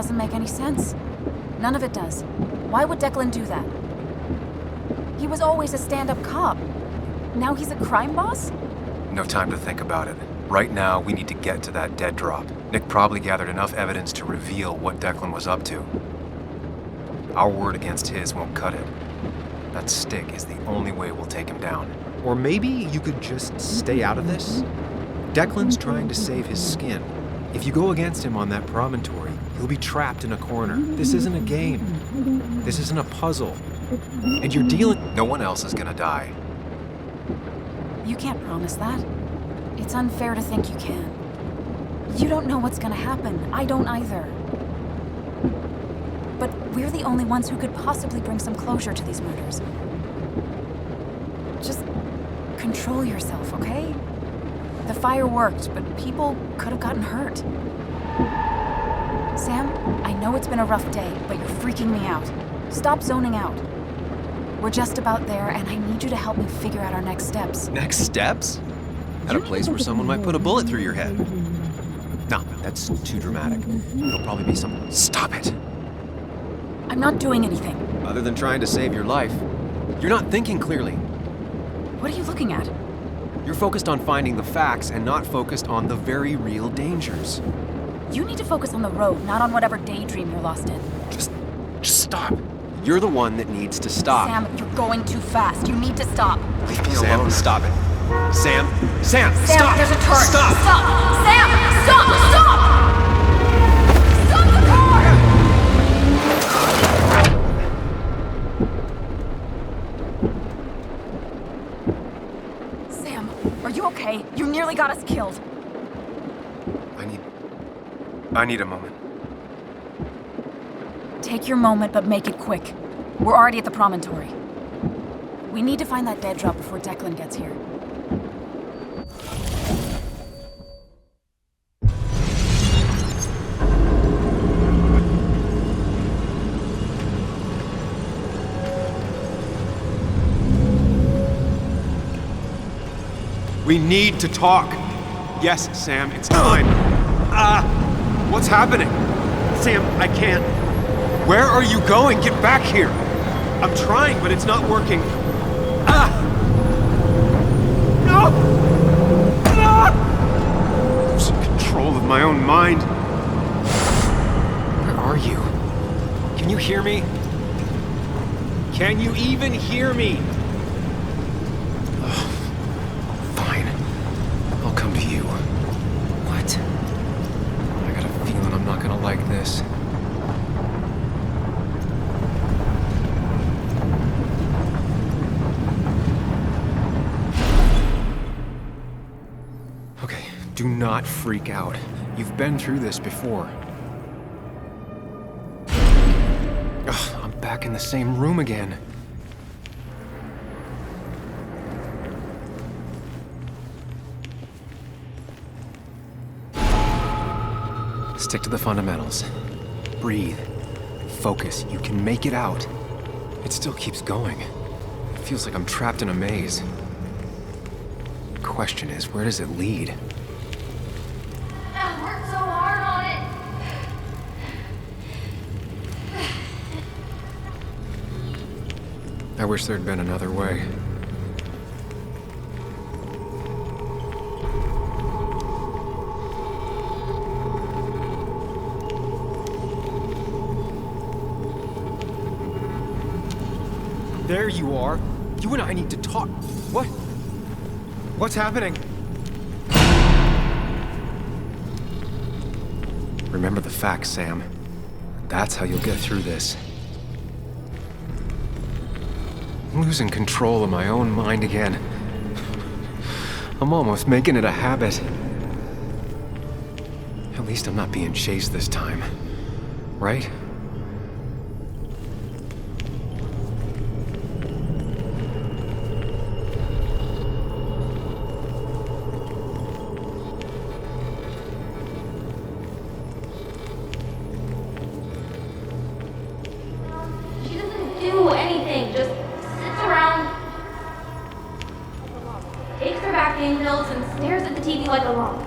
doesn't make any sense. None of it does. Why would Declan do that? He was always a stand-up cop. Now he's a crime boss? No time to think about it. Right now, we need to get to that dead drop. Nick probably gathered enough evidence to reveal what Declan was up to. Our word against his won't cut it. That stick is the only way we'll take him down. Or maybe you could just stay out of this? Declan's trying to save his skin. If you go against him on that promontory, he'll be trapped in a corner. This isn't a game. This isn't a puzzle. And you're dealing... No one else is gonna die. You can't promise that. It's unfair to think you can. You don't know what's gonna happen. I don't either. But we're the only ones who could possibly bring some closure to these murders. Just control yourself, okay? The fire worked, but people could have gotten hurt. Sam, I know it's been a rough day, but you're freaking me out. Stop zoning out. We're just about there, and I need you to help me figure out our next steps. Next steps? At a place where someone might put a bullet through your head. No, that's too dramatic. It'll probably be some... Stop it! I'm not doing anything. Other than trying to save your life. You're not thinking clearly. What are you looking at? You're focused on finding the facts and not focused on the very real dangers. You need to focus on the road, not on whatever daydream you're lost in. Just stop. You're the one that needs to stop. Sam, you're going too fast. You need to stop. Leave me Sam, alone. stop it. Sam, Sam, stop! there's a turret. Stop! Stop! Sam, stop! Stop! Stop the car! Sam, are you okay? You nearly got us killed. I need a moment. Take your moment, but make it quick. We're already at the promontory. We need to find that dead drop before Declan gets here. We need to talk. Yes, Sam, it's time. What's happening? Sam, I can't. Where are you going? Get back here. I'm trying, but it's not working. No! I'm losing control of my own mind. Where are you? Can you hear me? Can you even hear me? Fine. I'll come to you. What? I got a feeling I'm not gonna like this. Okay, do not freak out. You've been through this before. Ugh, I'm back in the same room again. Stick to the fundamentals. Breathe. Focus. You can make it out. It still keeps going. It feels like I'm trapped in a maze. Question is, where does it lead? I worked so hard on it. I wish there'd been another way. There you are. You and I need to talk. What? What's happening? Remember the facts, Sam. That's how you'll get through this. I'm losing control of my own mind again. I'm almost making it a habit. At least I'm not being chased this time. Right? She doesn't do anything, just sits around, takes her vacuum pills, and stares at the TV like a lump.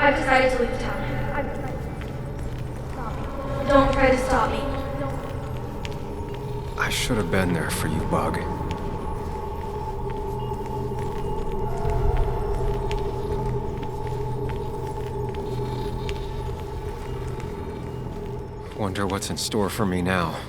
I've decided to leave town. Don't try to stop me. I should have been there for you, Bug. Wonder what's in store for me now.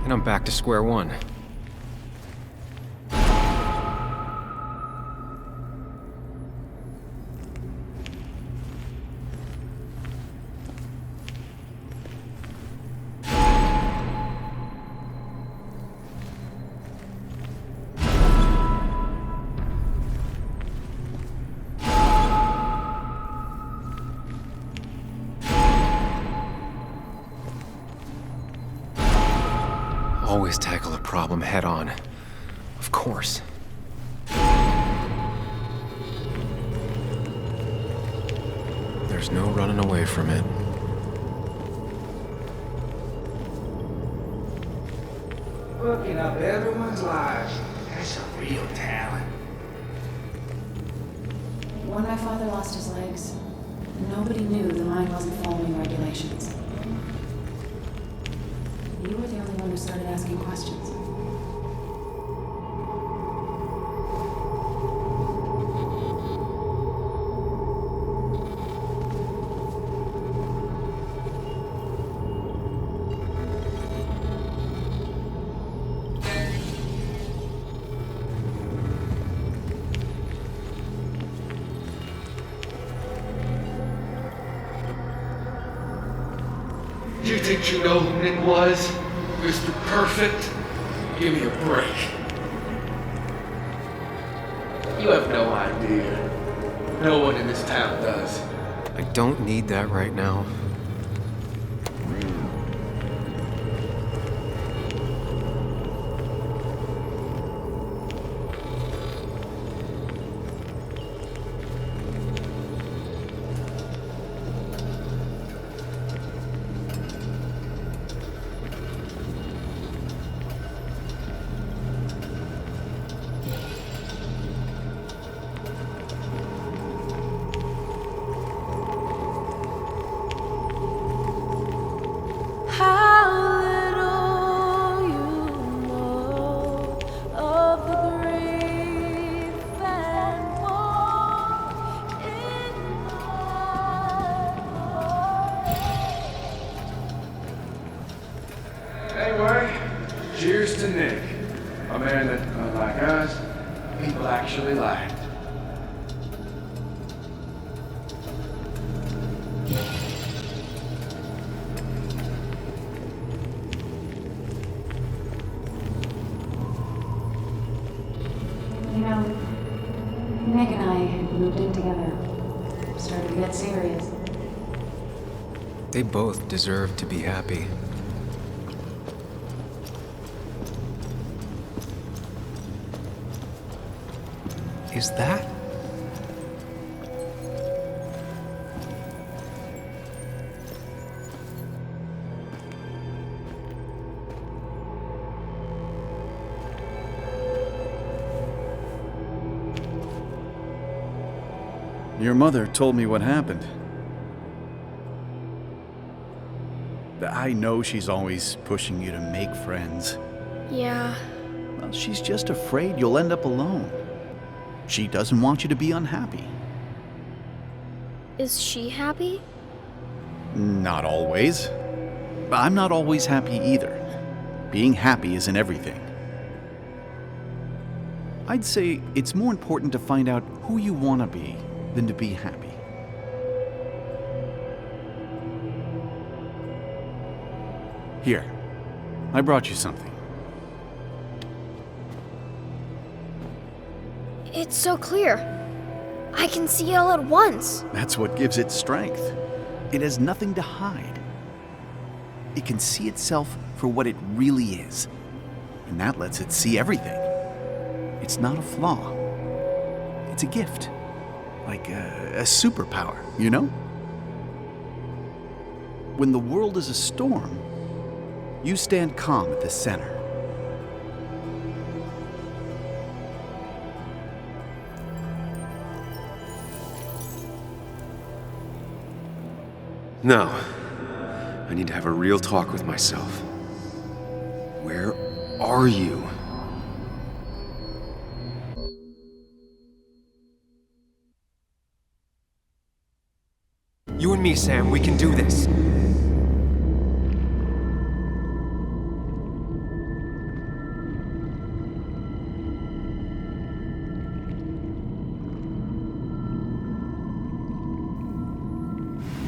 And I'm back to square one. Always tackle a problem head on. Of course. There's no running away from it. Fucking up everyone's lives. That's a real talent. When my father lost his legs, nobody knew the mine wasn't following regulations. You were the only one who started asking questions. You think you know who Nick was? Mr. Perfect? Give me a break. You have no idea. No one in this town does. I don't need that right now. Anyway, cheers to Nick. A man that, unlike us, people actually liked. You know, Nick and I had moved in together. Started to get serious. They both deserve to be happy. Is that? Your mother told me what happened. I know she's always pushing you to make friends. Yeah. Well, she's just afraid you'll end up alone. She doesn't want you to be unhappy. Is she happy? Not always. I'm not always happy either. Being happy isn't everything. I'd say it's more important to find out who you want to be than to be happy. Here, I brought you something. It's so clear. I can see it all at once. That's what gives it strength. It has nothing to hide. It can see itself for what it really is. and that lets it see everything. It's not a flaw. It's a gift. Like a superpower, you know? When the world is a storm, you stand calm at the center. No. I need to have a real talk with myself. Where are you? You and me, Sam, we can do this.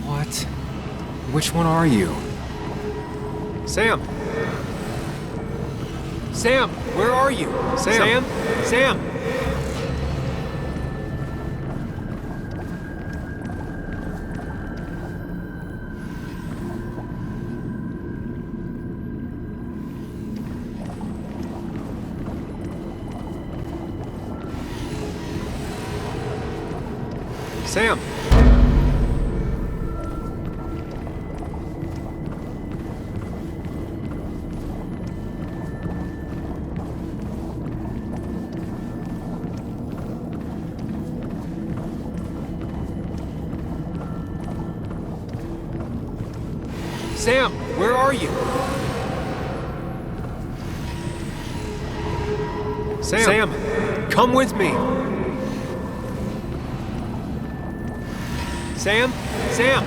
What? Which one are you? Sam! Sam, where are you? Sam! Sam! Sam! Sam, where are you? Sam, come with me. Sam? Sam!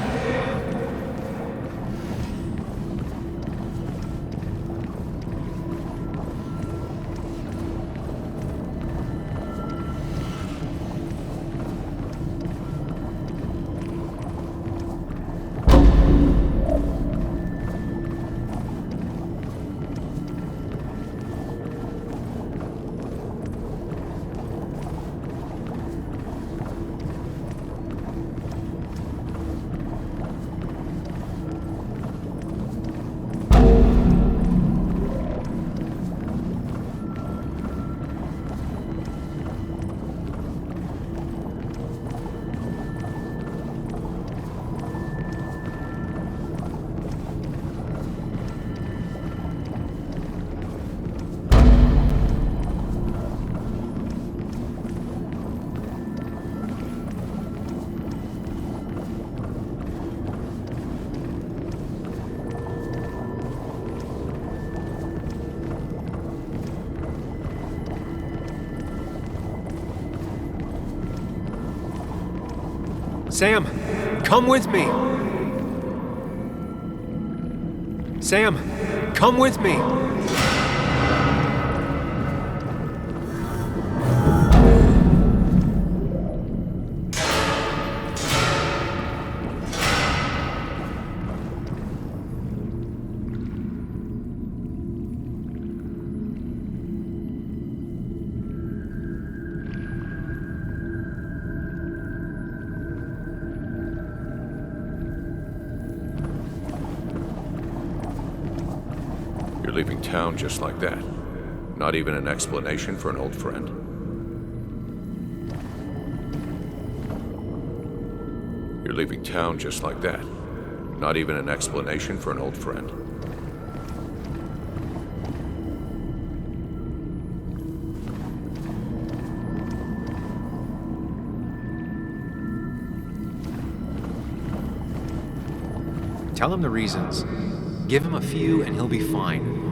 Sam, come with me. Sam, come with me. You're leaving town just like that. Not even an explanation for an old friend. You're leaving town just like that. Not even an explanation for an old friend. Tell him the reasons. Give him a few and he'll be fine.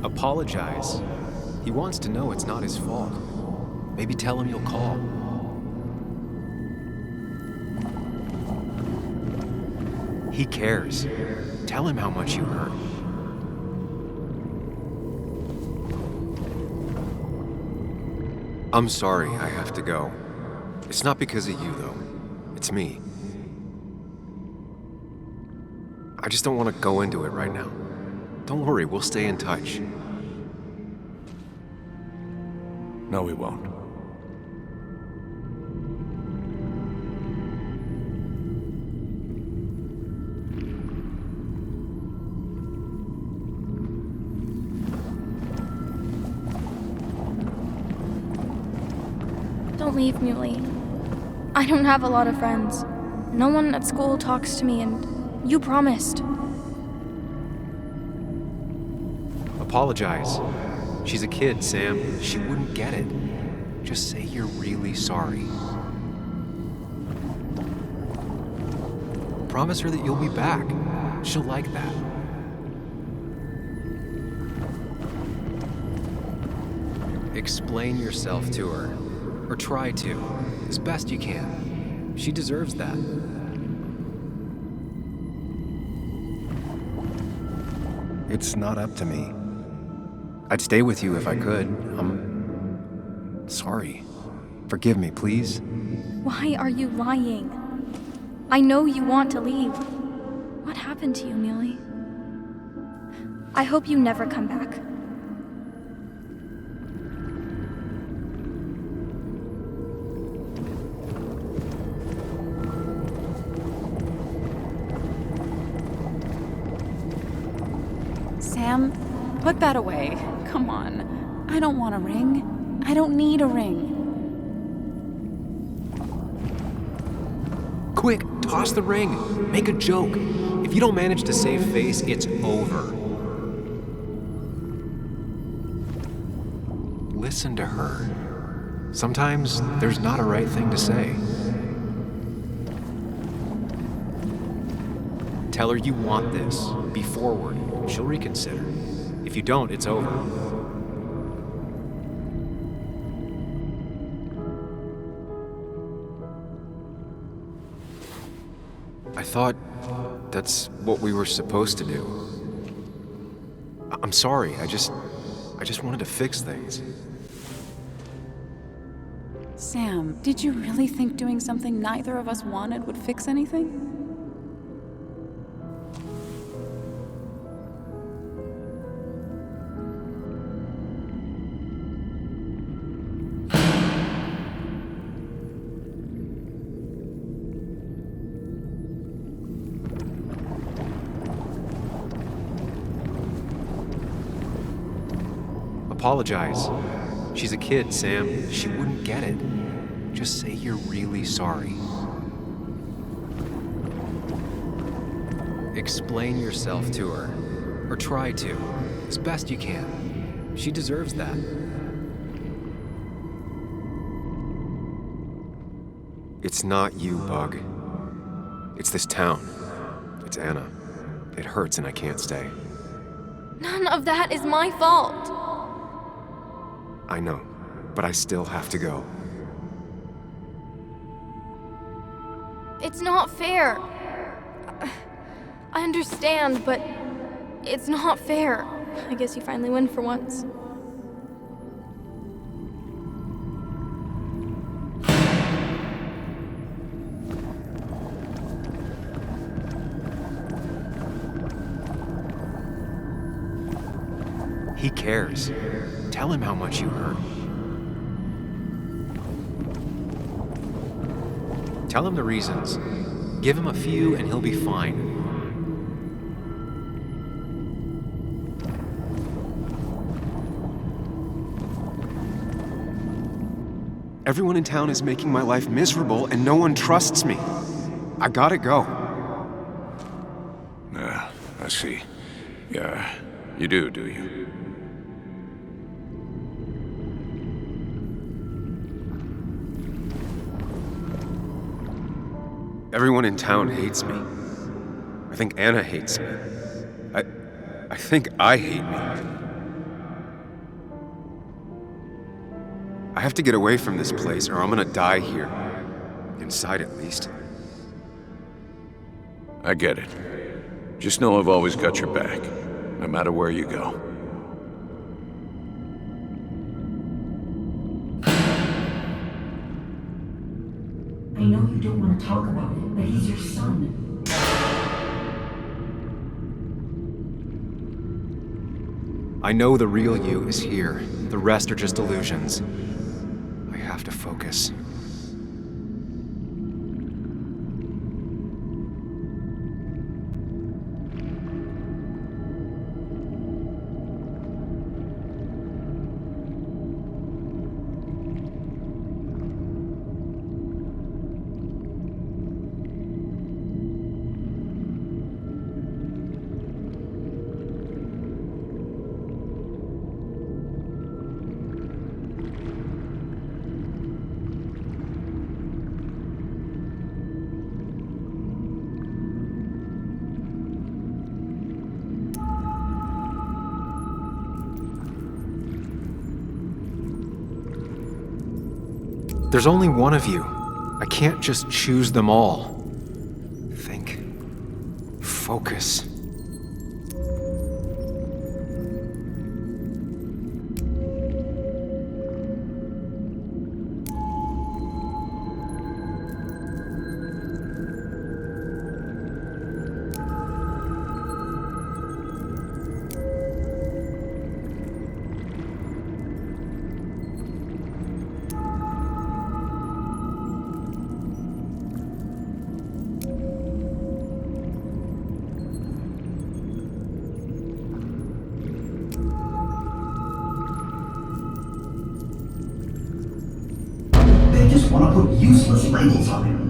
Apologize. He wants to know it's not his fault. Maybe tell him you'll call. He cares. Tell him how much you hurt. I'm sorry I have to go. It's not because of you, though. It's me. I just don't want to go into it right now. Don't worry, we'll stay in touch. No, we won't. Don't leave, Muley. I don't have a lot of friends. No one at school talks to me, and you promised. Apologize. She's a kid, Sam. She wouldn't get it. Just say you're really sorry. Promise her that you'll be back. She'll like that. Explain yourself to her. Or try to, as best you can. She deserves that. It's not up to me. I'd stay with you if I could. I'm sorry. Forgive me, please. Why are you lying? I know you want to leave. What happened to you, Muley? I hope you never come back. Sam, put that away. Come on. I don't want a ring. I don't need a ring. Quick, toss the ring. Make a joke. If you don't manage to save face, it's over. Listen to her. Sometimes there's not a right thing to say. Tell her you want this. Be forward. She'll reconsider. If you don't, it's over. I thought that's what we were supposed to do. I'm sorry. I just wanted to fix things. Sam, did you really think doing something neither of us wanted would fix anything? Apologize. She's a kid, Sam. She wouldn't get it. Just say you're really sorry. Explain yourself to her. Or try to, as best you can. She deserves that. It's not you, Bug. It's this town. It's Anna. It hurts and I can't stay. None of that is my fault. I know, but I still have to go. It's not fair. I understand, but it's not fair. I guess you finally win for once. He cares. Tell him how much you hurt. Tell him the reasons. Give him a few and he'll be fine. Everyone in town is making my life miserable and no one trusts me. I gotta go. I see. Yeah, you do you? Everyone in town hates me. I think Anna hates me. I think I hate me. I have to get away from this place or I'm gonna die here. Inside at least. I get it. Just know I've always got your back, no matter where you go. I know you don't want to talk about it, but he's your son. I know the real you is here. The rest are just illusions. I have to focus. There's only one of you. I can't just choose them all. Think. Focus. They just want to put useless labels on him.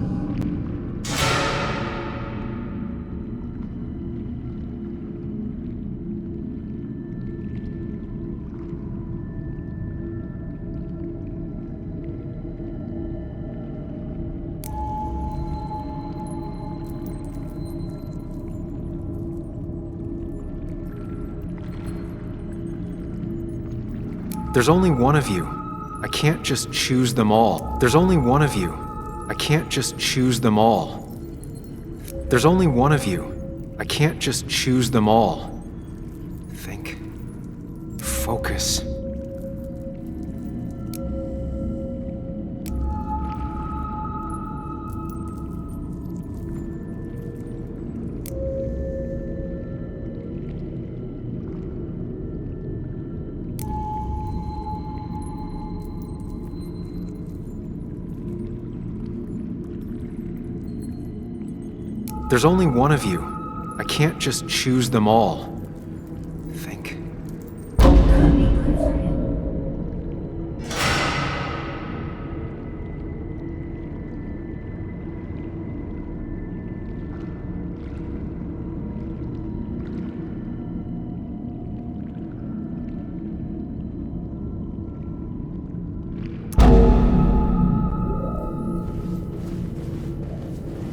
There's only one of you. I can't just choose them all. There's only one of you. I can't just choose them all. There's only one of you. I can't just choose them all. Think. Focus. There's only one of you. I can't just choose them all. Think. Could be good for him.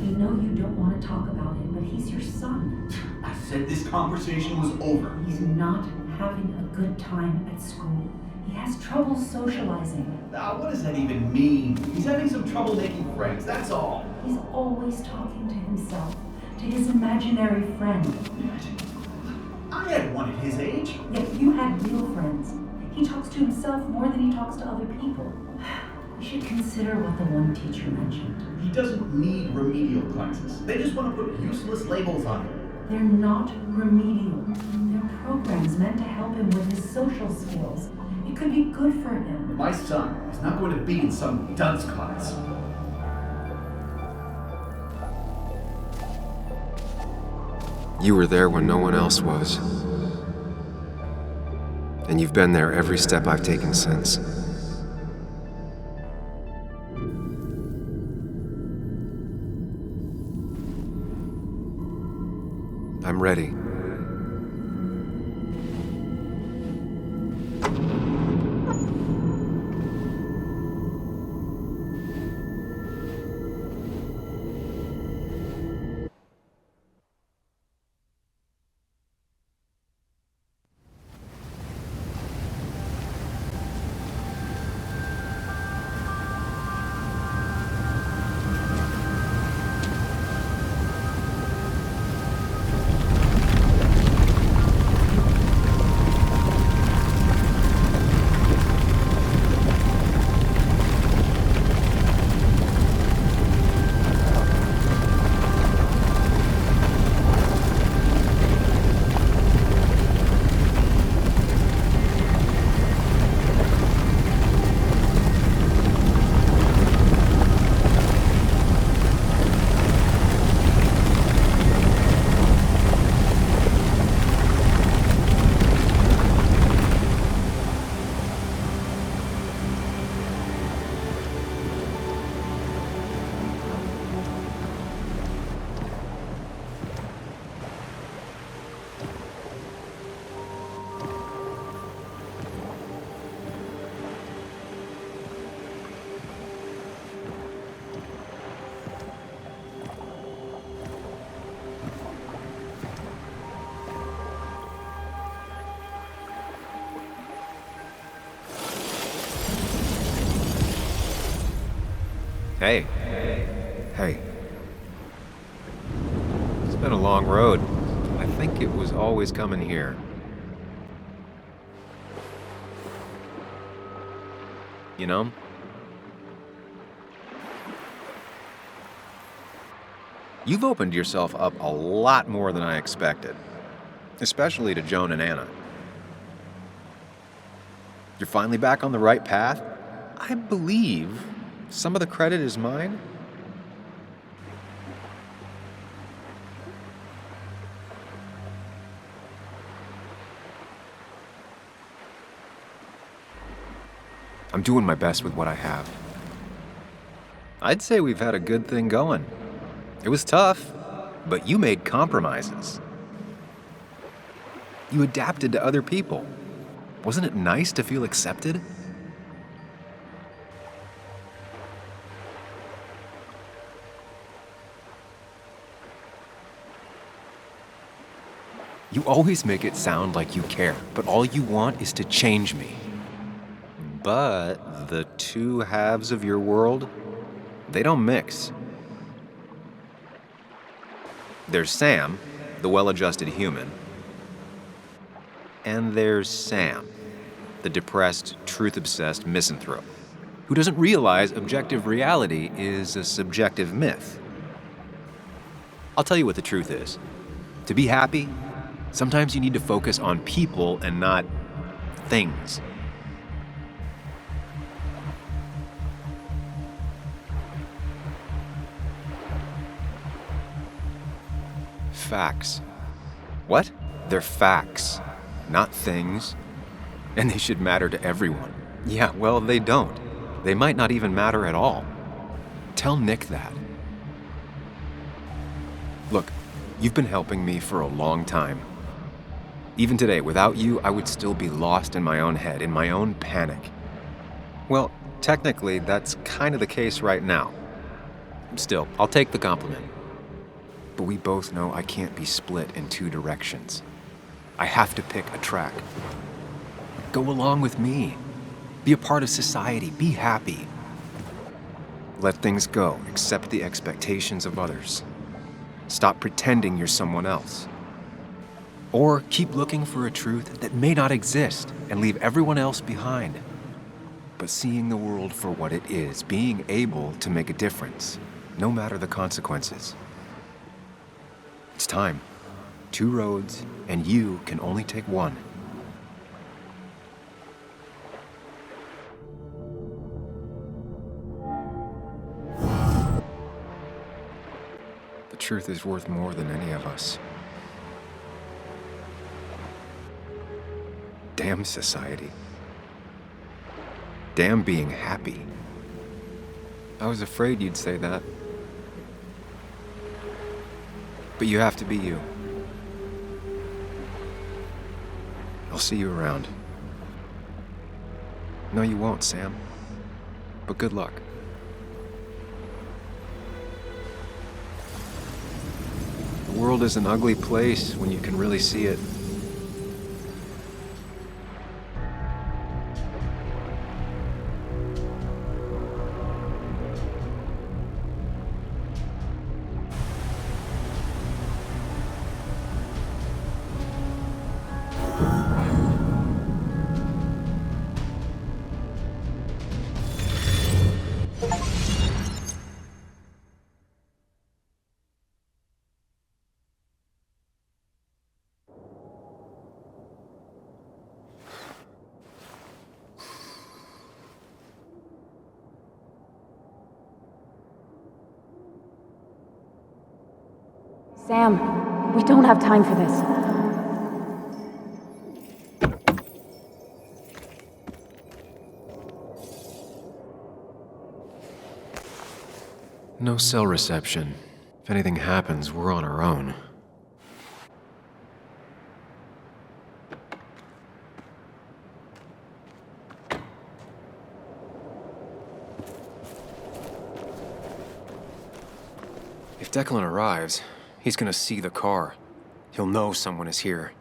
You know you don't want to talk about him, but he's your son. I said this conversation was over. He's not having a good time at school. He has trouble socializing. Now, what does that even mean? He's having some trouble making friends, that's all. He's always talking to himself, to his imaginary friend. I had one at his age. Yet you had real friends. He talks to himself more than he talks to other people. You should consider what the one teacher mentioned. He doesn't need remedial classes. They just want to put useless labels on him. They're not remedial. They're programs meant to help him with his social skills. It could be good for him. My son is not going to be in some dunce class. You were there when no one else was. And you've been there every step I've taken since. I'm ready. Hey. Hey. It's been a long road. I think it was always coming here. You know? You've opened yourself up a lot more than I expected. Especially to Joan and Anna. You're finally back on the right path? I believe some of the credit is mine. I'm doing my best with what I have. I'd say we've had a good thing going. It was tough, but you made compromises. You adapted to other people. Wasn't it nice to feel accepted? You always make it sound like you care, but all you want is to change me. But the two halves of your world, they don't mix. There's Sam, the well-adjusted human, and there's Sam, the depressed, truth-obsessed misanthrope, who doesn't realize objective reality is a subjective myth. I'll tell you what the truth is. To be happy, sometimes you need to focus on people and not things. Facts. What? They're facts, not things. And they should matter to everyone. Yeah, well, they don't. They might not even matter at all. Tell Nick that. Look, you've been helping me for a long time. Even today, without you, I would still be lost in my own head, in my own panic. Well, technically, that's kind of the case right now. Still, I'll take the compliment. But we both know I can't be split in two directions. I have to pick a track. Go along with me. Be a part of society. Be happy. Let things go. Accept the expectations of others. Stop pretending you're someone else. Or keep looking for a truth that may not exist and leave everyone else behind. But seeing the world for what it is, being able to make a difference, no matter the consequences. It's time. 2 roads, and you can only take one. The truth is worth more than any of us. Damn society. Damn being happy. I was afraid you'd say that. But you have to be you. I'll see you around. No, you won't, Sam. But good luck. The world is an ugly place when you can really see it. Sam, we don't have time for this. No cell reception. If anything happens, we're on our own. If Declan arrives, he's gonna see the car. He'll know someone is here.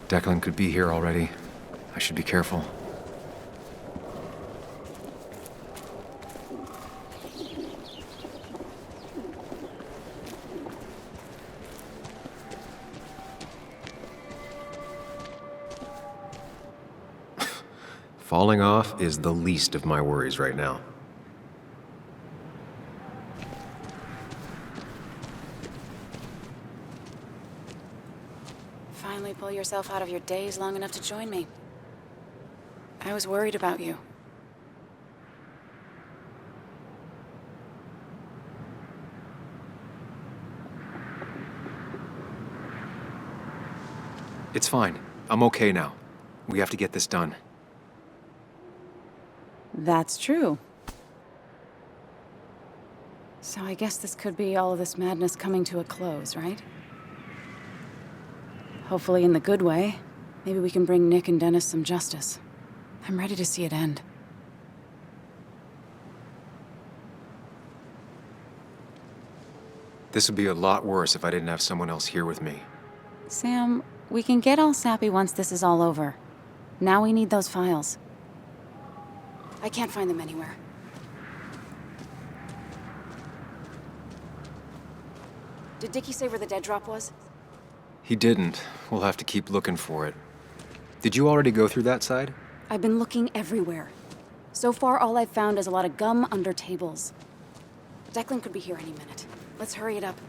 Declan could be here already. I should be careful. Falling off is the least of my worries right now. Finally pull yourself out of your daze long enough to join me. I was worried about you. It's fine. I'm okay now. We have to get this done. That's true. So I guess this could be all of this madness coming to a close, right? Hopefully in the good way. Maybe we can bring Nick and Dennis some justice. I'm ready to see it end. This would be a lot worse if I didn't have someone else here with me. Sam, we can get all sappy once this is all over. Now we need those files. I can't find them anywhere. Did Dickie say where the dead drop was? He didn't. We'll have to keep looking for it. Did you already go through that side? I've been looking everywhere. So far, all I've found is a lot of gum under tables. Declan could be here any minute. Let's hurry it up.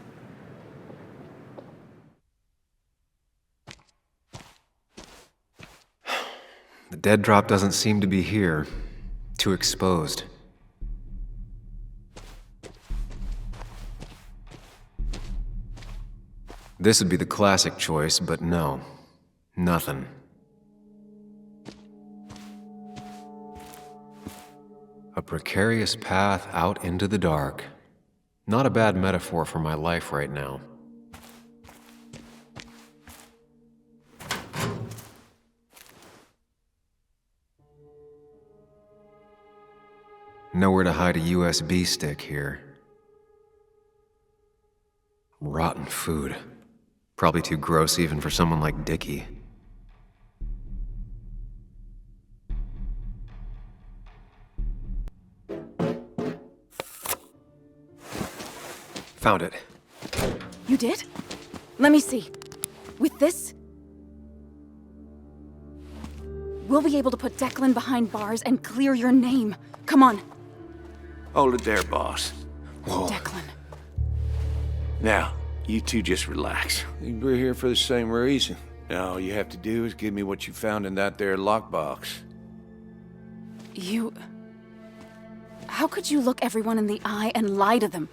The dead drop doesn't seem to be here. Too exposed. This would be the classic choice, but no. Nothing. A precarious path out into the dark. Not a bad metaphor for my life right now. Nowhere to hide a USB stick here. Rotten food. Probably too gross even for someone like Dickie. Found it. You did? Let me see. With this, we'll be able to put Declan behind bars and clear your name. Come on. Hold it there, boss. Whoa. Declan. Now, you two just relax. We're here for the same reason. Now, all you have to do is give me what you found in that there lockbox. You... How could you look everyone in the eye and lie to them?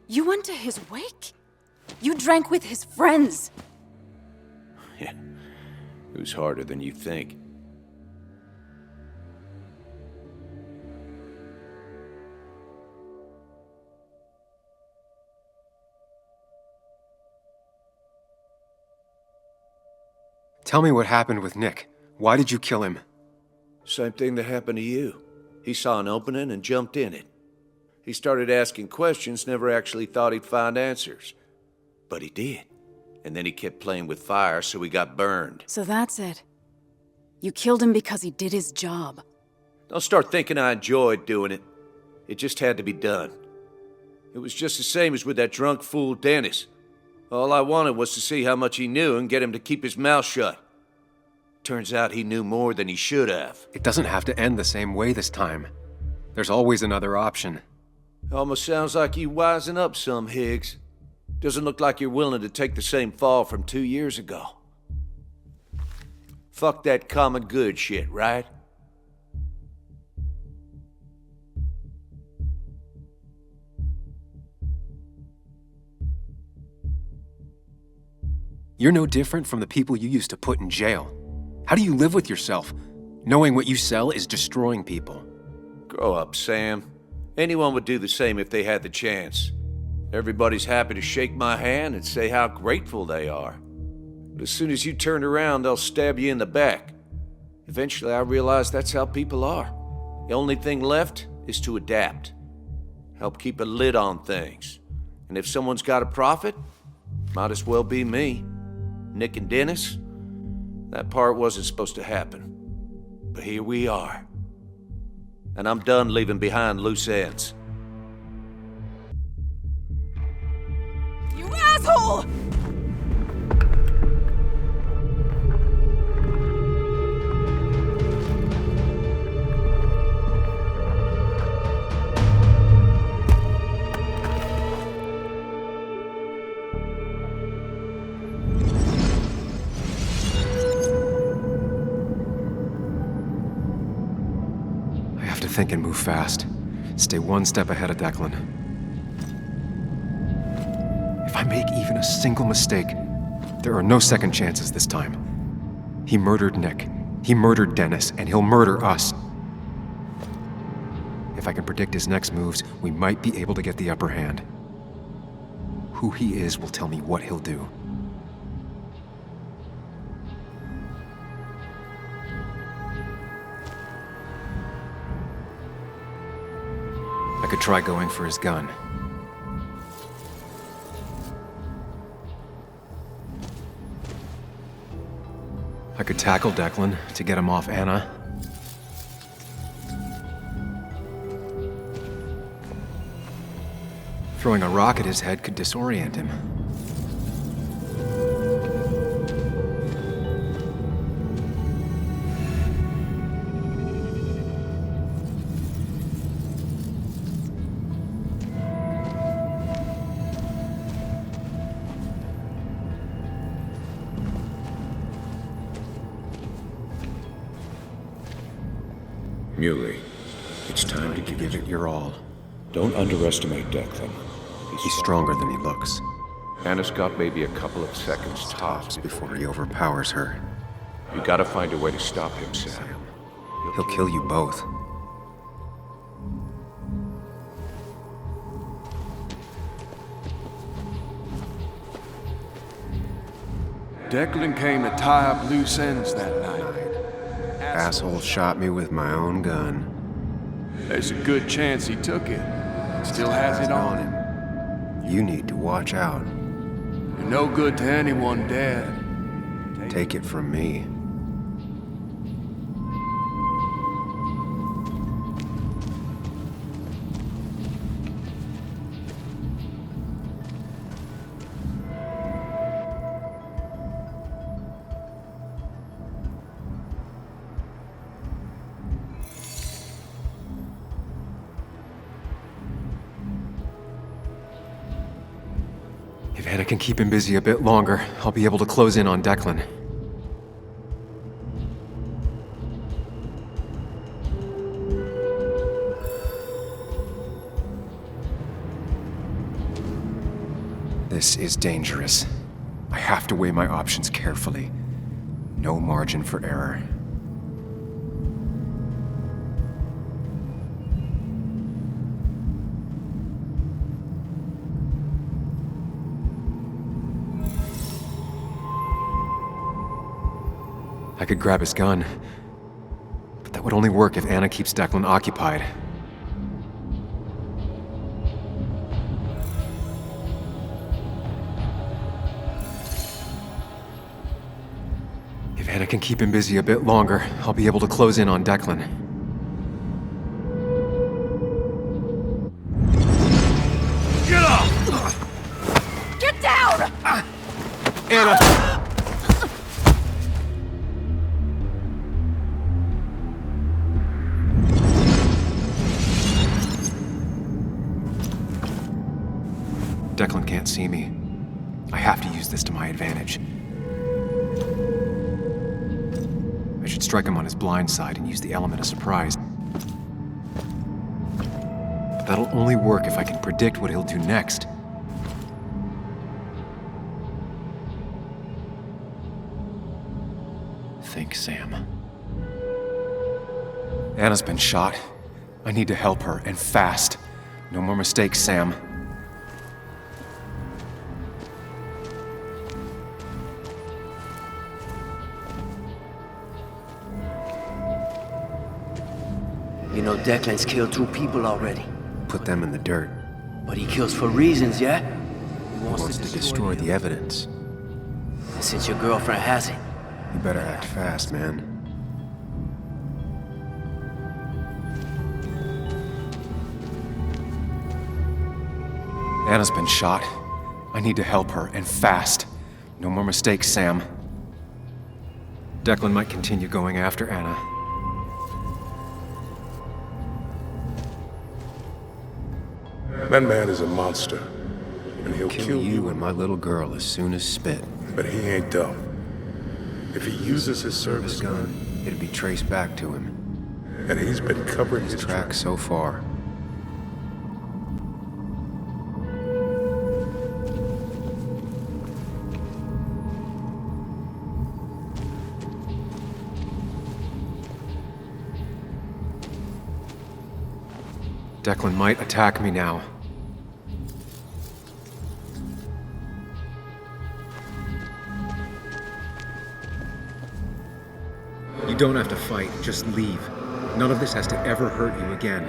You went to his wake? You drank with his friends. Yeah, it was harder than you think. Tell me what happened with Nick. Why did you kill him? Same thing that happened to you. He saw an opening and jumped in it. He started asking questions, never actually thought he'd find answers. But he did. And then he kept playing with fire, so he got burned. So that's it. You killed him because he did his job. Don't start thinking I enjoyed doing it. It just had to be done. It was just the same as with that drunk fool Dennis. All I wanted was to see how much he knew and get him to keep his mouth shut. Turns out he knew more than he should have. It doesn't have to end the same way this time. There's always another option. Almost sounds like you wising up some, Higgs. Doesn't look like you're willing to take the same fall from 2 years ago. Fuck that common good shit, right? You're no different from the people you used to put in jail. How do you live with yourself, knowing what you sell is destroying people? Grow up, Sam. Anyone would do the same if they had the chance. Everybody's happy to shake my hand and say how grateful they are. But as soon as you turn around, they'll stab you in the back. Eventually, I realized that's how people are. The only thing left is to adapt. Help keep a lid on things. And if someone's got a profit, might as well be me. Nick and Dennis, that part wasn't supposed to happen. But here we are. And I'm done leaving behind loose ends. You asshole! think and move fast. Stay one step ahead of Declan. If I make even a single mistake, there are no second chances this time. He murdered Nick, he murdered Dennis, and he'll murder us. If I can predict his next moves, we might be able to get the upper hand. Who he is will tell me what he'll do. I could try going for his gun. I could tackle Declan to get him off Anna. Throwing a rock at his head could disorient him. Muley, it's time to give it your all. Don't underestimate Declan. He's stronger than he looks. Anna's got maybe a couple of seconds tops Before he overpowers her. You gotta find a way to stop him, Sam. He'll kill you both. Declan came to tie up loose ends that night. Asshole shot me with my own gun. There's a good chance he took it. Still has it on him. You need to watch out. You're no good to anyone dead. Take it from me. If Anna can keep him busy a bit longer, I'll be able to close in on Declan. This is dangerous. I have to weigh my options carefully. No margin for error. I could grab his gun, but that would only work if Anna keeps Declan occupied. If Anna can keep him busy a bit longer, I'll be able to close in on Declan. Get up! Get down! Anna! Declan can't see me. I have to use this to my advantage. I should strike him on his blind side and use the element of surprise. But that'll only work if I can predict what he'll do next. Think, Sam. Anna's been shot. I need to help her, and fast. No more mistakes, Sam. You know Declan's killed 2 people already. Put them in the dirt. But he kills for reasons, yeah? He Wants to destroy the evidence. And since your girlfriend has it, You better act fast, man. Anna's been shot. I need to help her, and fast. No more mistakes, Sam. Declan might continue going after Anna. That man is a monster, and he'll Kill you and my little girl as soon as spit. But he ain't dumb. If he uses his service gun, it'd be traced back to him. And he's been covering his tracks so far. Declan might attack me now. You don't have to fight, just leave. None of this has to ever hurt you again.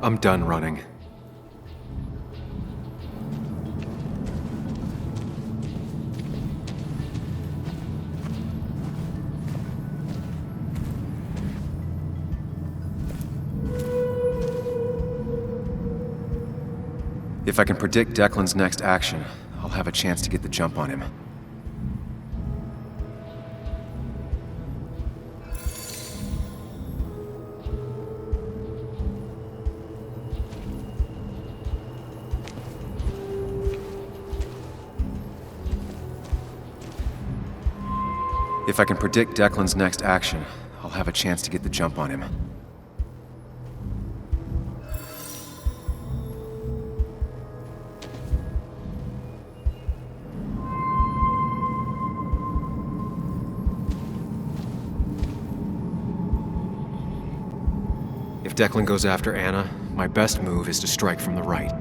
I'm done running. If I can predict Declan's next action, I'll have a chance to get the jump on him. If I can predict Declan's next action, I'll have a chance to get the jump on him. If Declan goes after Anna, my best move is to strike from the right.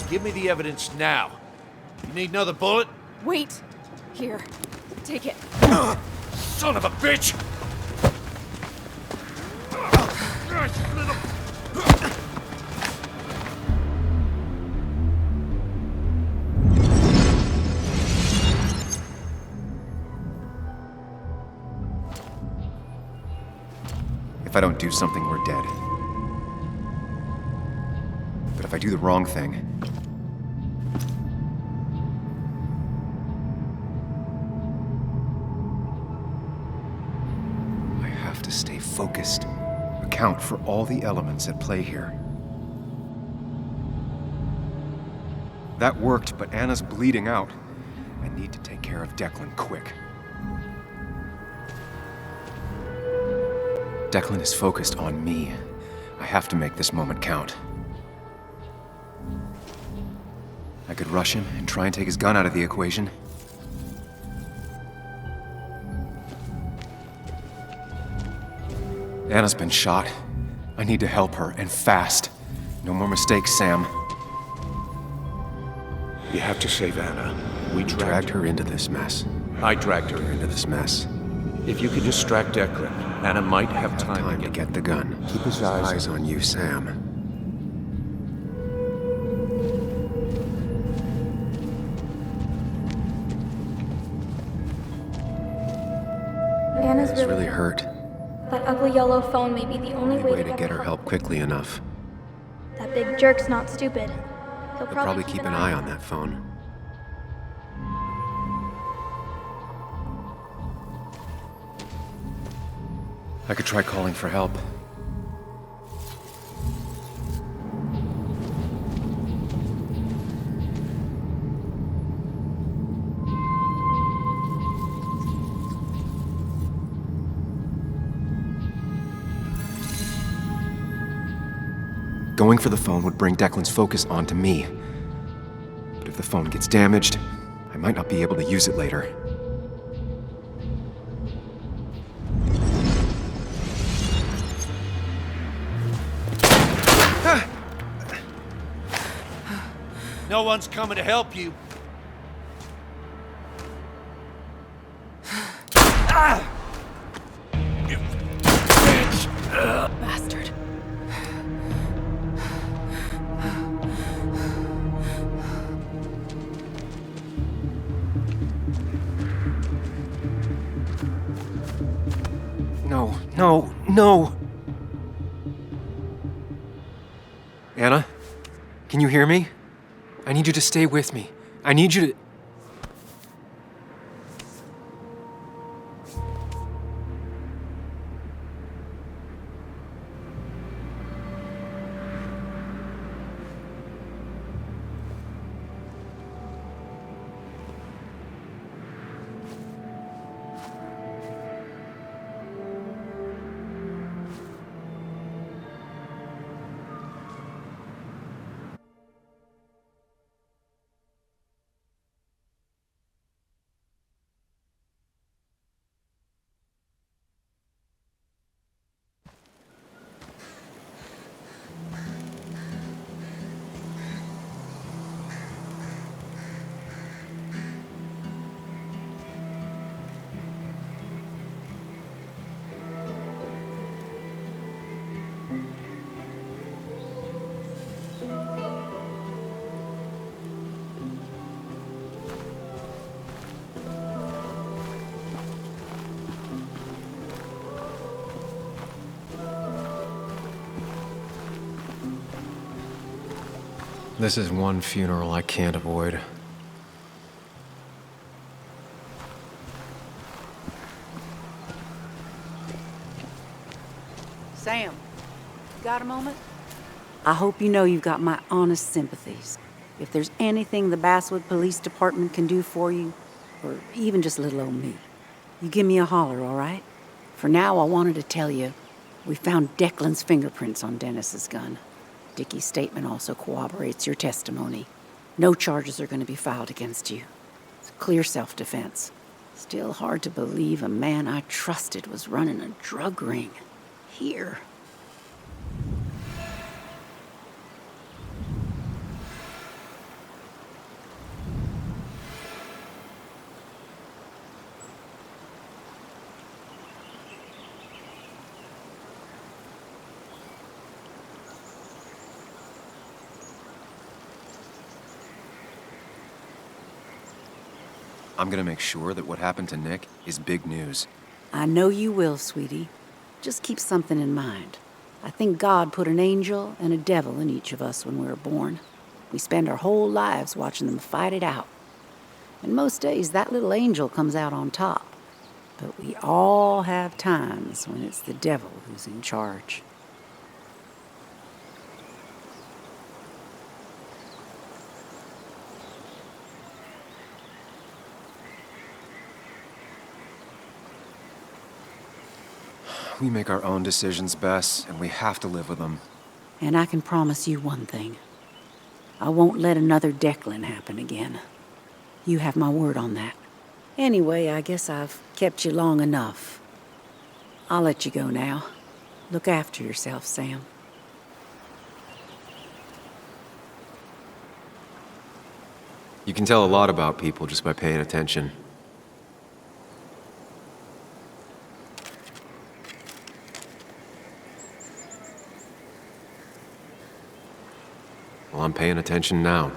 Give me the evidence now. You need another bullet? Wait. Here. Take it. Son of a bitch! If I don't do something, we're dead. But if I do the wrong thing, I have to stay focused, account for all the elements at play here. That worked, but Anna's bleeding out. I need to take care of Declan quick. Declan is focused on me. I have to make this moment count. I could rush him and try and take his gun out of the equation. Anna's been shot. I need to help her, and fast. No more mistakes, Sam. You have to save Anna. We dragged her into this mess. I dragged her into this mess. If you could distract Declan, Anna might have time to get the gun. Keep his eyes on you, Sam. Anna's It's really hurt. That ugly yellow phone may be the only way to get her help quickly enough. That big jerk's not stupid. He'll They'll probably keep an eye on that phone. I could try calling for help. Going for the phone would bring Declan's focus onto me. But if the phone gets damaged, I might not be able to use it later. No one's coming to help you. You bitch! Bastard. No, no, no! Anna? Can you hear me? I need you to stay with me. I need you to... This is one funeral I can't avoid. Sam, got a moment? I hope you know you've got my honest sympathies. If there's anything the Basswood Police Department can do for you, or even just little old me, you give me a holler, all right? For now, I wanted to tell you, we found Declan's fingerprints on Dennis's gun. Dickie's statement also corroborates your testimony. No charges are going to be filed against you. It's clear self-defense. Still hard to believe a man I trusted was running a drug ring. Here. I'm gonna make sure that what happened to Nick is big news. I know you will, sweetie. Just keep something in mind. I think God put an angel and a devil in each of us when we were born. We spend our whole lives watching them fight it out. And most days, that little angel comes out on top. But we all have times when it's the devil who's in charge. We make our own decisions, Bess, and we have to live with them. And I can promise you one thing. I won't let another Declan happen again. You have my word on that. Anyway, I guess I've kept you long enough. I'll let you go now. Look after yourself, Sam. You can tell a lot about people just by paying attention. Well, I'm paying attention now.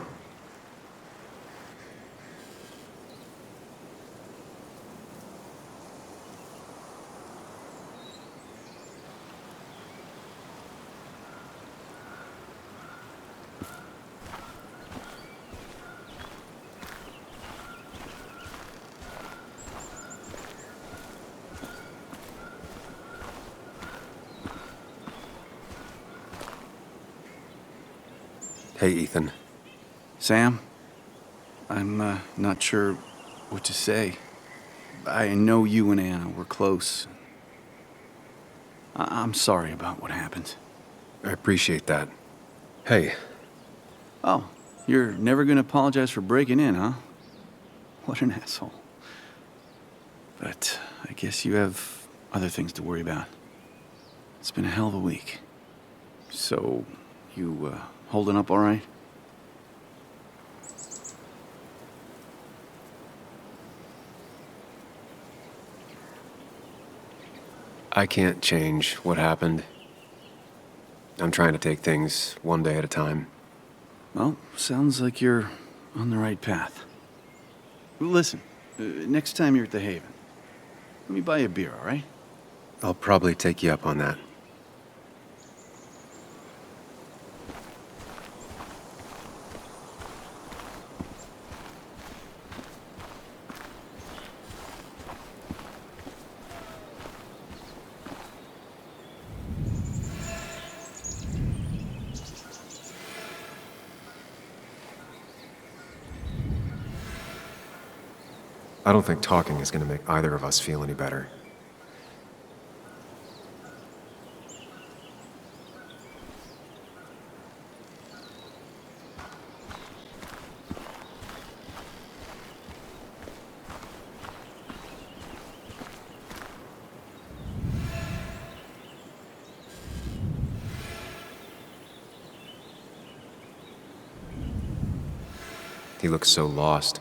Hey, Ethan. Sam, I'm not sure what to say. I know you and Anna were close. I'm sorry about what happened. I appreciate that. Hey. Oh, you're never gonna apologize for breaking in, huh? What an asshole. But I guess you have other things to worry about. It's been a hell of a week. So, you, holding up all right? I can't change what happened. I'm trying to take things one day at a time. Well, sounds like you're on the right path. Listen, next time you're at the Haven, let me buy you a beer, all right? I'll probably take you up on that. I don't think talking is going to make either of us feel any better. He looks so lost.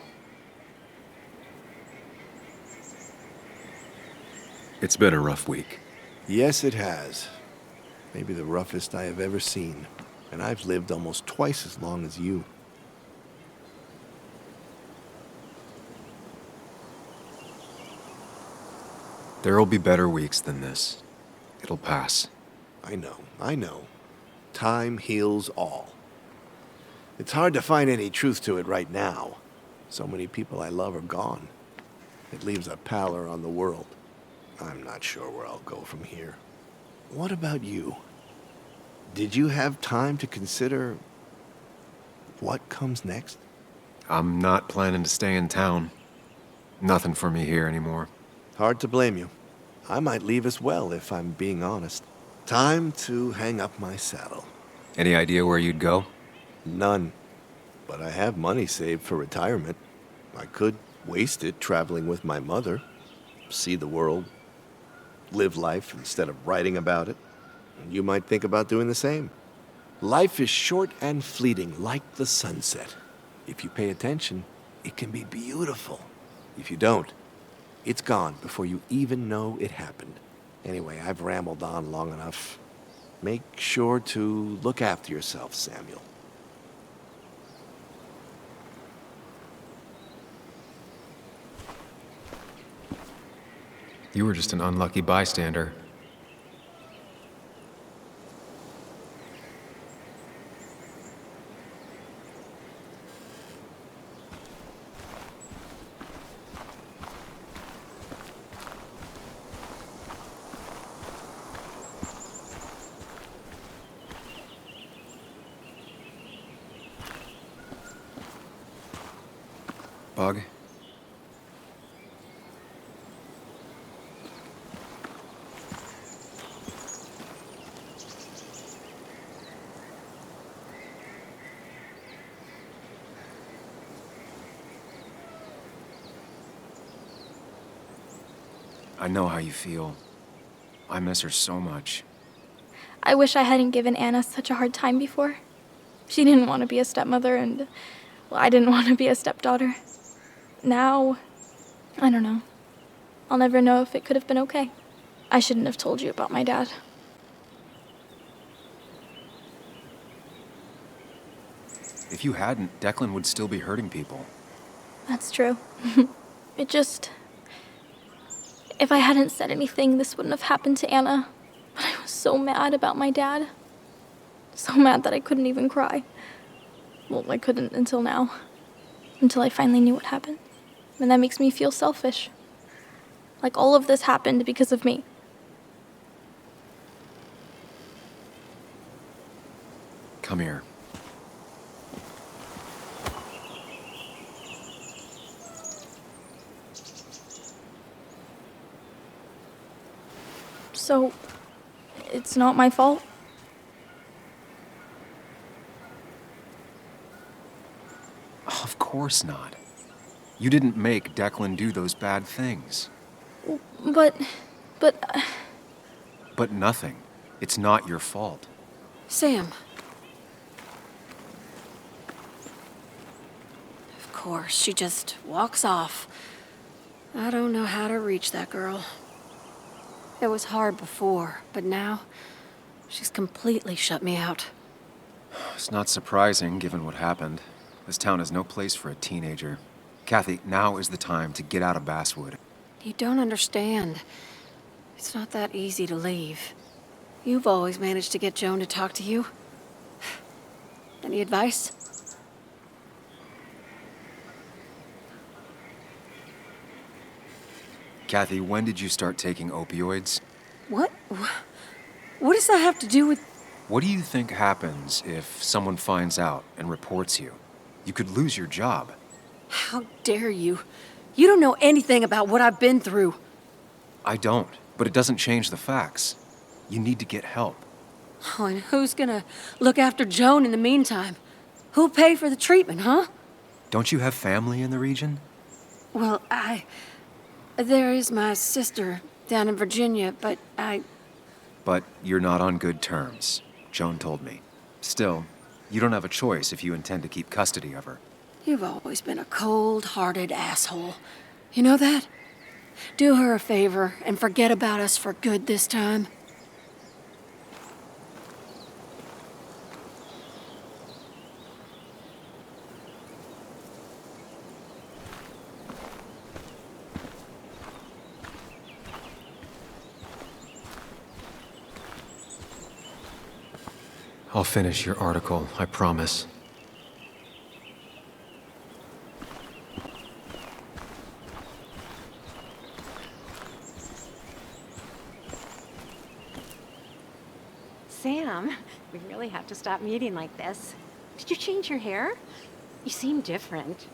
It's been a rough week. Yes, it has. Maybe the roughest I have ever seen. And I've lived almost twice as long as you. There'll be better weeks than this. It'll pass. I know. Time heals all. It's hard to find any truth to it right now. So many people I love are gone. It leaves a pallor on the world. I'm not sure where I'll go from here. What about you? Did you have time to consider what comes next? I'm not planning to stay in town. Nothing for me here anymore. Hard to blame you. I might leave as well, if I'm being honest. Time to hang up my saddle. Any idea where you'd go? None. But I have money saved for retirement. I could waste it traveling with my mother, see the world, live life instead of writing about it. And you might think about doing the same. Life is short and fleeting, like the sunset. If you pay attention, it can be beautiful. If you don't, it's gone before you even know it happened. Anyway, I've rambled on long enough. Make sure to look after yourself, Samuel. You were just an unlucky bystander. Bug? I know how you feel. I miss her so much. I wish I hadn't given Anna such a hard time before. She didn't want to be a stepmother, and well, I didn't want to be a stepdaughter. Now, I don't know. I'll never know if it could have been okay. I shouldn't have told you about my dad. If you hadn't, Declan would still be hurting people. That's true. If I hadn't said anything, this wouldn't have happened to Anna. But I was so mad about my dad. So mad that I couldn't even cry. Well, I couldn't until now. Until I finally knew what happened. And that makes me feel selfish. Like all of this happened because of me. Come here. So, it's not my fault? Of course not. You didn't make Declan do those bad things. But... But nothing. It's not your fault. Sam. Of course, she just walks off. I don't know how to reach that girl. It was hard before, but now she's completely shut me out. It's not surprising, given what happened. This town is no place for a teenager. Kathy, now is the time to get out of Basswood. You don't understand. It's not that easy to leave. You've always managed to get Joan to talk to you. Any advice? Kathy, when did you start taking opioids? What? What does that have to do with... What do you think happens if someone finds out and reports you? You could lose your job. How dare you? You don't know anything about what I've been through. I don't, but it doesn't change the facts. You need to get help. Oh, and who's gonna look after Joan in the meantime? Who'll pay for the treatment, huh? Don't you have family in the region? Well, there is my sister down in Virginia, but But you're not on good terms, Joan told me. Still, you don't have a choice if you intend to keep custody of her. You've always been a cold-hearted asshole. You know that? Do her a favor and forget about us for good this time. I'll finish your article, I promise. Sam, we really have to stop meeting like this. Did you change your hair? You seem different.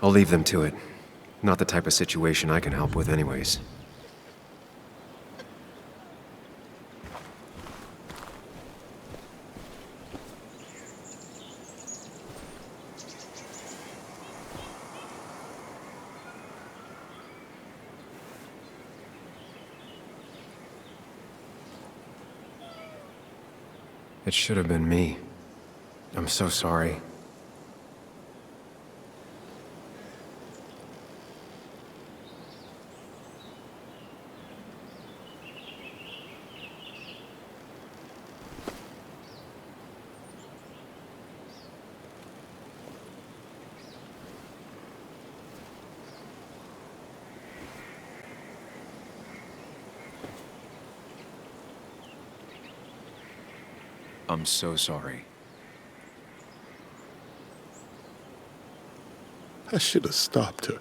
I'll leave them to it. Not the type of situation I can help with anyways. It should have been me. I'm so sorry. I'm so sorry. I should have stopped her.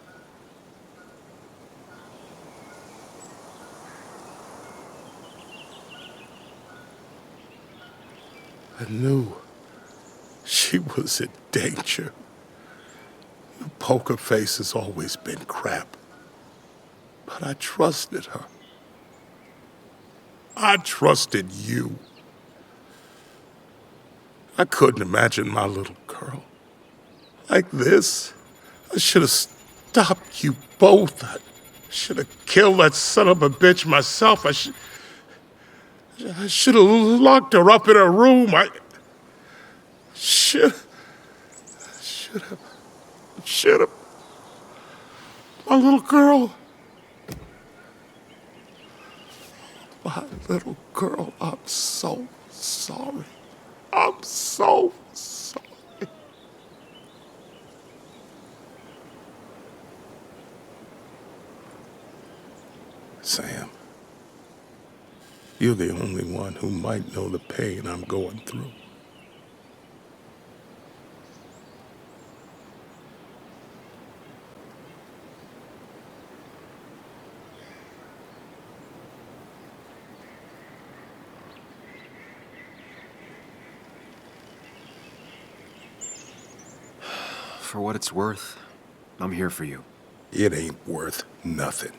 I knew she was in danger. Your poker face has always been crap. But I trusted her. I trusted you. I couldn't imagine my little girl like this. I should have stopped you both. I should have killed that son of a bitch myself. I should have locked her up in her room. I should have. My little girl. My little girl, I'm so sorry. I'm so sorry. Sam, you're the only one who might know the pain I'm going through. For what it's worth, I'm here for you. It ain't worth nothing.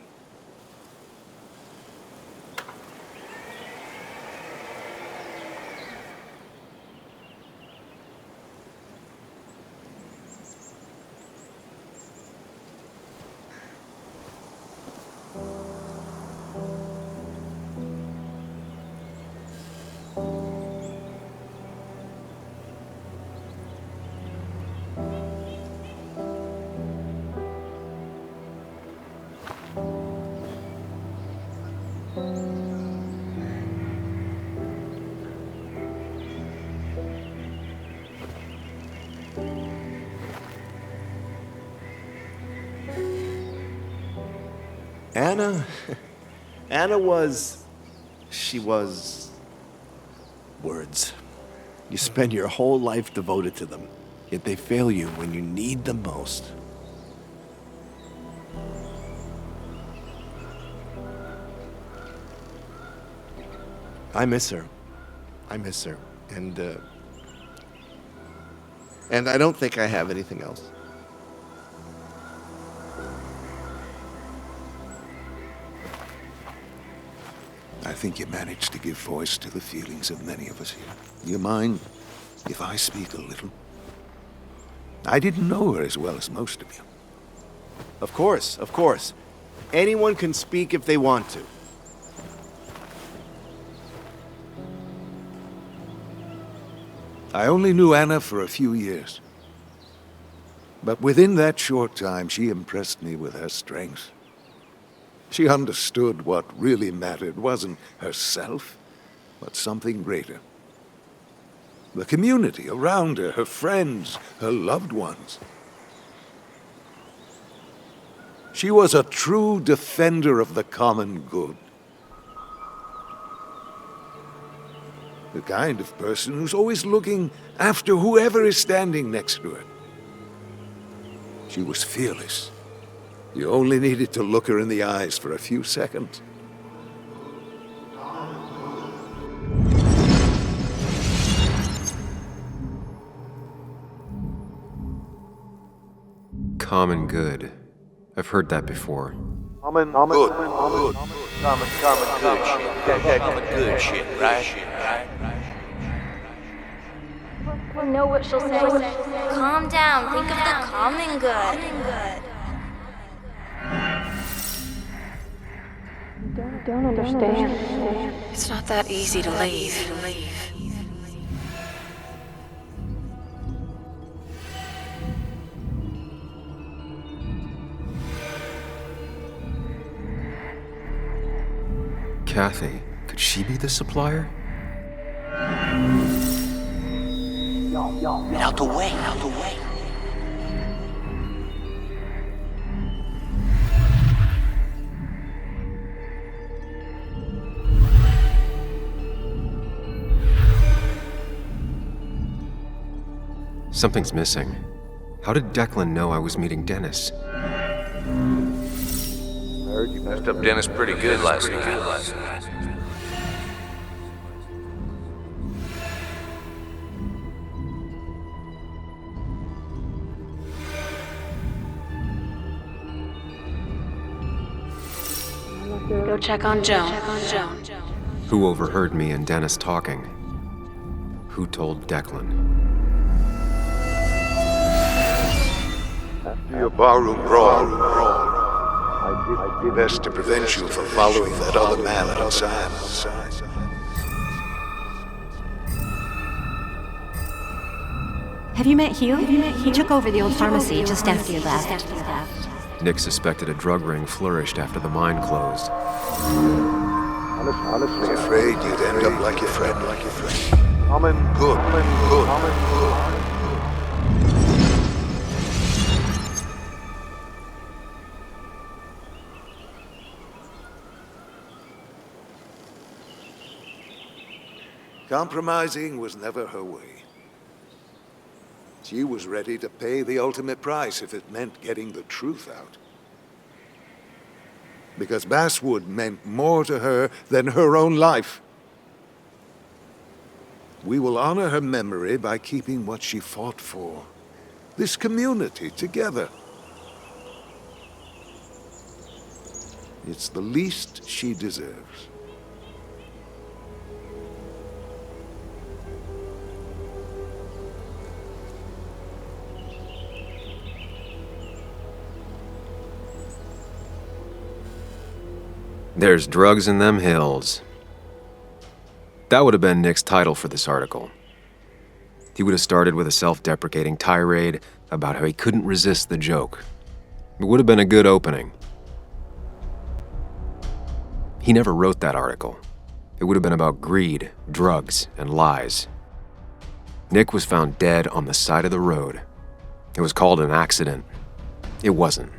Anna was words. You spend your whole life devoted to them, yet they fail you when you need them most. I miss her. And I don't think I have anything else. I think you managed to give voice to the feelings of many of us here. You mind if I speak a little? I didn't know her as well as most of you. Of course. Anyone can speak if they want to. I only knew Anna for a few years. But within that short time, she impressed me with her strength. She understood what really mattered wasn't herself, but something greater. The community around her, her friends, her loved ones. She was a true defender of the common good. The kind of person who's always looking after whoever is standing next to her. She was fearless. You only needed to look her in the eyes for a few seconds. Common good. I've heard that before. Common good shit, right? We'll know what she'll say. Calm down. Think of the common good. Don't understand. It's not that easy to leave. Kathy, could she be the supplier? Get out the way, out the way. Something's missing. How did Declan know I was meeting Dennis? Heard you messed up Dennis pretty good last night. Go check on Joan. Who overheard me and Dennis talking? Who told Declan? After your barroom brawl, I'd be best to prevent you from following that other man outside. Have you met Hugh? He took over the old pharmacy just after you left. Nick suspected a drug ring flourished after the mine closed. Honestly, afraid you'd end up like your friend. Common good. Compromising was never her way. She was ready to pay the ultimate price if it meant getting the truth out. Because Basswood meant more to her than her own life. We will honor her memory by keeping what she fought for. This community together. It's the least she deserves. There's drugs in them hills. That would have been Nick's title for this article. He would have started with a self-deprecating tirade about how he couldn't resist the joke. It would have been a good opening. He never wrote that article. It would have been about greed, drugs, and lies. Nick was found dead on the side of the road. It was called an accident. It wasn't.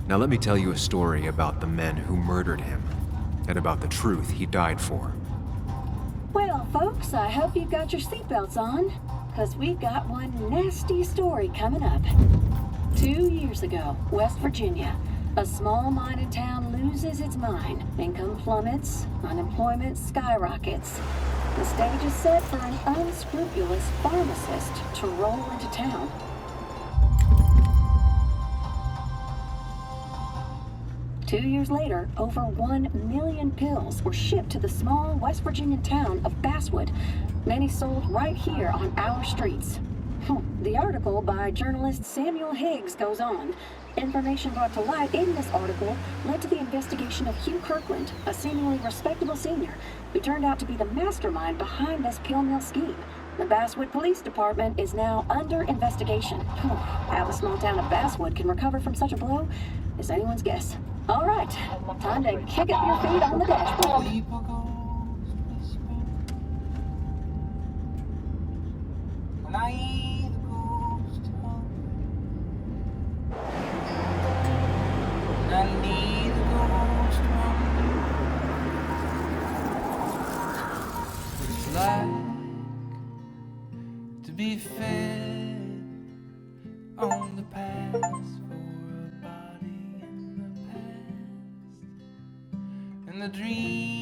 Now let me tell you a story about the men who murdered him, and about the truth he died for. Well, folks, I hope you've got your seatbelts on, because we've got one nasty story coming up. 2 years ago, West Virginia, a small mining town loses its mine. Income plummets, unemployment skyrockets. The stage is set for an unscrupulous pharmacist to roll into town. Two years later, over 1 million pills were shipped to the small West Virginian town of Basswood, many sold right here on our streets. The article by journalist Samuel Higgs goes on. Information brought to light in this article led to the investigation of Hugh Kirkland, a seemingly respectable senior, who turned out to be the mastermind behind this pill mill scheme. The Basswood Police Department is now under investigation. How the small town of Basswood can recover from such a blow is anyone's guess. All right, time to kick up your feet on the dashboard. and I hear the ghost hum. And I need the ghost hum. What it's like to be fed on the past for a body in the past, and the dream